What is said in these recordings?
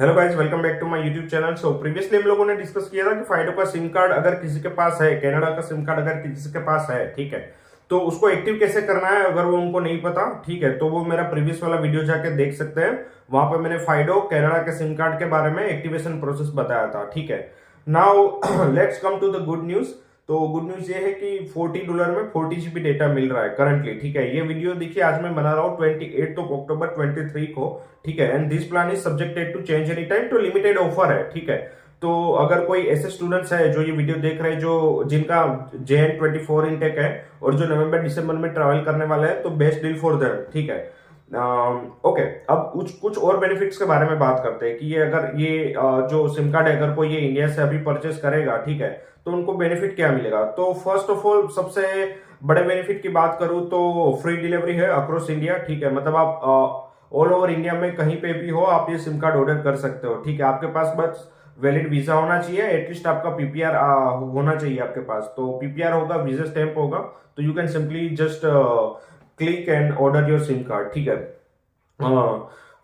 Hello guys, welcome back to my YouTube channel. So previously हम लोगों ने discuss किया था कि फाइडो का सिम कार्ड अगर किसी के पास है, कनाडा का सिम कार्ड अगर किसी के पास है, ठीक है, तो उसको एक्टिव कैसे करना है अगर वो उनको नहीं पता, ठीक है, तो वो मेरा प्रीवियस वाला वीडियो जाके देख सकते हैं। वहां पे मैंने फाइडो कनाडा के सिम कार्ड के बारे में एक्टिवेशन प्रोसेस बताया था, ठीक है। Now let's come to the good news. तो गुड न्यूज ये है कि $40 में 40 GB डेटा मिल रहा है करंटली, ठीक है। ये वीडियो देखिए आज मैं बना रहा हूँ 28 अक्टूबर 2023 को, ठीक है। And this plan is subjected to change any time, तो लिमिटेड ऑफर है, ठीक है। तो अगर कोई ऐसे स्टूडेंट्स है जो ये वीडियो देख रहे हैं, जो जिनका JN24 इनटेक है और जो नवंबर दिसंबर में ट्रैवल करने वाले हैं, तो बेस्ट डील फॉर देम, ठीक है। ओके, अब कुछ कुछ और बेनिफिट्स के बारे में बात करते हैं कि ये अगर ये जो सिम कार्ड है अगर कोई ये इंडिया से अभी परचेस करेगा, ठीक है, तो उनको बेनिफिट क्या मिलेगा। तो फर्स्ट ऑफ ऑल सबसे बड़े बेनिफिट की बात करूं तो फ्री डिलीवरी है अक्रॉस इंडिया, ठीक है। मतलब आप ऑल ओवर इंडिया में कहीं पे भी हो आप ये सिम कार्ड ऑर्डर कर सकते हो, ठीक है। आपके पास बस वैलिड वीजा होना चाहिए, एटलीस्ट आपका PPR होना चाहिए आपके पास। तो PPR होगा, वीजा स्टैंप होगा, तो you can simply just click and order your SIM card, ठीक है।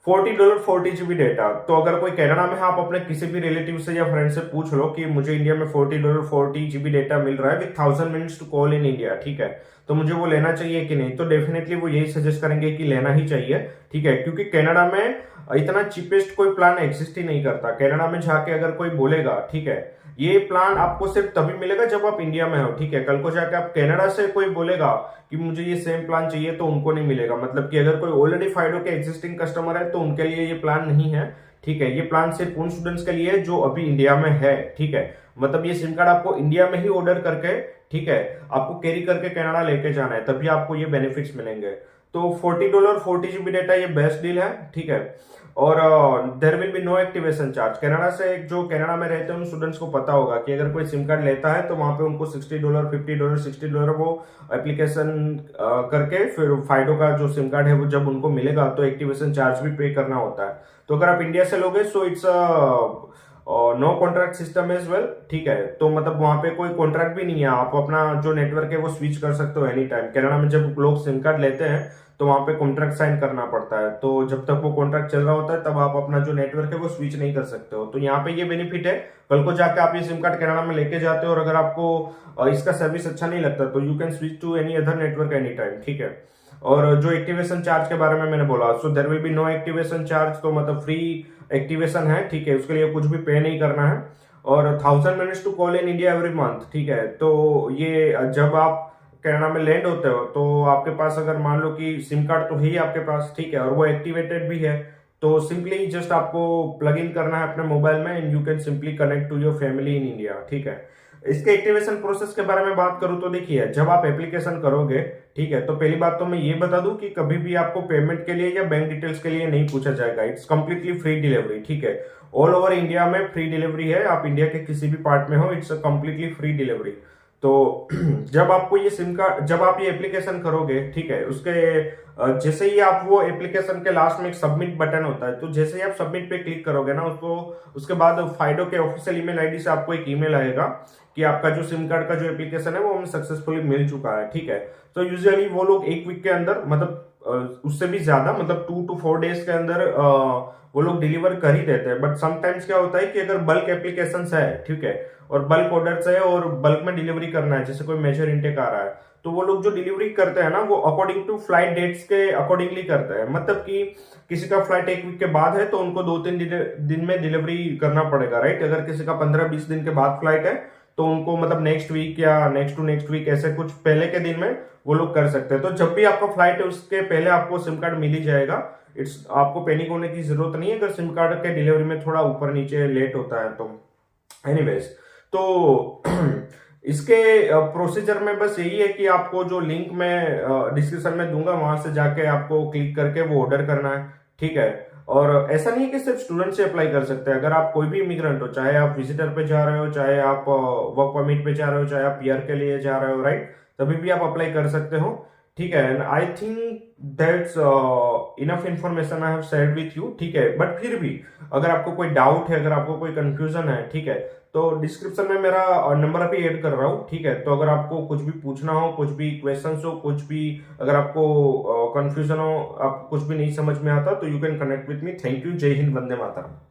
$40 40 GB डेटा। तो अगर कोई कनाडा में है, आप अपने किसी भी रिलेटिव से या फ्रेंड से पूछ लो कि मुझे इंडिया में $40 40 GB डेटा मिल रहा है with 1000 minutes to call in India, ठीक है, तो मुझे वो लेना चाहिए कि नहीं। तो डेफिनेटली वो यही सजेस्ट करेंगे कि लेना ही चाहिए, ठीक है, क्योंकि कनाडा में इतना चीपेस्ट कोई प्लान एग्जिस्ट ही नहीं करता। कनाडा में जाके अगर कोई बोलेगा, ठीक है, ये प्लान आपको सिर्फ तभी मिलेगा जब आप इंडिया में हो, ठीक है। कल को जाके आप कनाडा से कोई बोलेगा कि मुझे ये सेम प्लान चाहिए, तो उनको नहीं मिलेगा। मतलब कि अगर कोई ऑलरेडी फाइडो के एग्जिस्टिंग कस्टमर है तो उनके लिए ये प्लान नहीं है, ठीक है। ये प्लान सिर्फ उन स्टूडेंट्स के लिए है जो अभी इंडिया में है, ठीक है। मतलब ये सिम कार्ड आपको इंडिया में ही ऑर्डर करके, ठीक है, आपको कैरी करके कनाडा लेके जाना है, तभी आपको ये बेनिफिट्स मिलेंगे। तो $40 40 GB डेटा ये बेस्ट डील है, ठीक है। और there will be no activation charge. Canada से जो कनाडा में रहते हैं उन स्टूडेंट्स को पता होगा कि अगर कोई सिम कार्ड लेता है तो वहां पे उनको $60 $50 $60 वो एप्लीकेशन करके फिर फाइडो का जो सिम कार्ड है वो जब उनको मिलेगा तो एक्टिवेशन चार्ज भी पे करना होता है। तो अगर आप इंडिया से लोगे so it's no contract system as well, ठीक है। तो मतलब वहां पे कोई कॉन्ट्रैक्ट भी नहीं है, आप अपना जो नेटवर्क है वो स्विच कर सकते हो एनी टाइम। कनाडा में जब लोग सिम कार्ड लेते हैं तो वहां पे कॉन्ट्रैक्ट साइन करना पड़ता है, तो जब तक वो कॉन्ट्रैक्ट चल रहा होता है तब आप अपना जो नेटवर्क है वो स्विच नहीं कर सकते हो। तो यहाँ पे ये बेनिफिट है, कल को जाके आप ये सिम कार्ड कनाडा में लेके जाते हो और अगर आपको इसका सर्विस अच्छा नहीं लगता तो you can switch to any other network any time, ठीक है। और जो एक्टिवेशन चार्ज के बारे में मैंने बोला, so there will be no activation charge, तो मतलब फ्री एक्टिवेशन है, ठीक है, उसके लिए कुछ भी पे नहीं करना है। और 1000 minutes to call in India every month, ठीक है। तो ये जब आप कनाडा में लैंड होते हो तो आपके पास अगर मान लो कि सिम कार्ड तो है ही आपके पास, ठीक है, और वो एक्टिवेटेड भी है, तो सिंपली जस्ट आपको प्लग इन करना है अपने मोबाइल में and you can simply connect to your family in India, ठीक है। इसके एक्टिवेशन प्रोसेस के बारे में बात करूं तो देखिए, जब आप एप्लीकेशन करोगे, ठीक है, तो पहली बात तो मैं ये बता दूं कि कभी भी आपको पेमेंट के लिए या बैंक डिटेल्स के लिए नहीं पूछा जाएगा। इट्स कंप्लीटली फ्री डिलीवरी, ठीक है। ऑल ओवर इंडिया में फ्री डिलीवरी है, आप इंडिया के किसी भी पार्ट में हो, it's a completely free delivery. तो जब आपको ये सिम कार्ड, जब आप ये एप्लीकेशन करोगे, ठीक है, उसके जैसे ही आप वो एप्लीकेशन के लास्ट में एक सबमिट बटन होता है, तो जैसे ही आप सबमिट पे क्लिक करोगे ना उसको, उसके बाद फाइडो के ऑफिशियल ईमेल आईडी से आपको एक ईमेल आएगा कि आपका जो सिम कार्ड का जो एप्लीकेशन है वो हमें सक्सेसफुली मिल चुका है, ठीक है। तो यूजुअली वो लोग एक वीक के अंदर, मतलब उससे भी ज्यादा, मतलब 2 to 4 डेज के अंदर वो लोग डिलीवर कर ही देते हैं। बट समटाइम्स क्या होता है कि अगर बल्क एप्लीकेशन है, ठीक है, और बल्क ऑर्डर है और बल्क में डिलीवरी करना है, जैसे कोई मेजर इनटेक आ रहा है, तो वो लोग जो डिलीवरी करते हैं ना वो अकॉर्डिंग टू फ्लाइट डेट्स के अकॉर्डिंगली करते हैं। मतलब कि किसी का फ्लाइट एक वीक के बाद है तो उनको 2-3 दिन में डिलीवरी करना पड़ेगा, राइट। अगर किसी का 15-20 दिन के बाद फ्लाइट है तो उनको मतलब नेक्स्ट वीक या नेक्स्ट टू नेक्स्ट वीक ऐसे कुछ पहले के दिन में वो लोग कर सकते हैं। तो जब भी आपका फ्लाइट है उसके पहले आपको सिम कार्ड मिल ही जाएगा। इट्स आपको पैनिक होने की जरूरत नहीं है अगर सिम कार्ड के डिलीवरी में थोड़ा ऊपर नीचे लेट होता है तो। एनीवेज, तो इसके प्रोसीजर में बस यही है कि आपको जो लिंक मैं डिस्क्रिप्शन में दूंगा वहां से जाके आपको क्लिक करके वो ऑर्डर करना है, ठीक है। और ऐसा नहीं है कि सिर्फ स्टूडेंट से अप्लाई कर सकते हैं, अगर आप कोई भी इमिग्रेंट हो, चाहे आप विजिटर पे जा रहे हो, चाहे आप वर्क परमिट पे जा रहे हो, चाहे आप पीआर के लिए जा रहे हो, राइट, तभी भी आप अप्लाई कर सकते हो, ठीक है। And I think that's enough information I have shared with you, ठीक है। बट फिर भी अगर आपको कोई डाउट है, अगर आपको कोई कंफ्यूजन है, ठीक है, तो डिस्क्रिप्शन में मेरा नंबर अभी ऐड कर रहा हूँ, ठीक है। तो अगर आपको कुछ भी पूछना हो, कुछ भी क्वेश्चंस हो, कुछ भी अगर आपको कंफ्यूजन हो, आप कुछ भी नहीं समझ में आता तो you can connect with me. Thank you. जय हिंद, वंदे मातरम।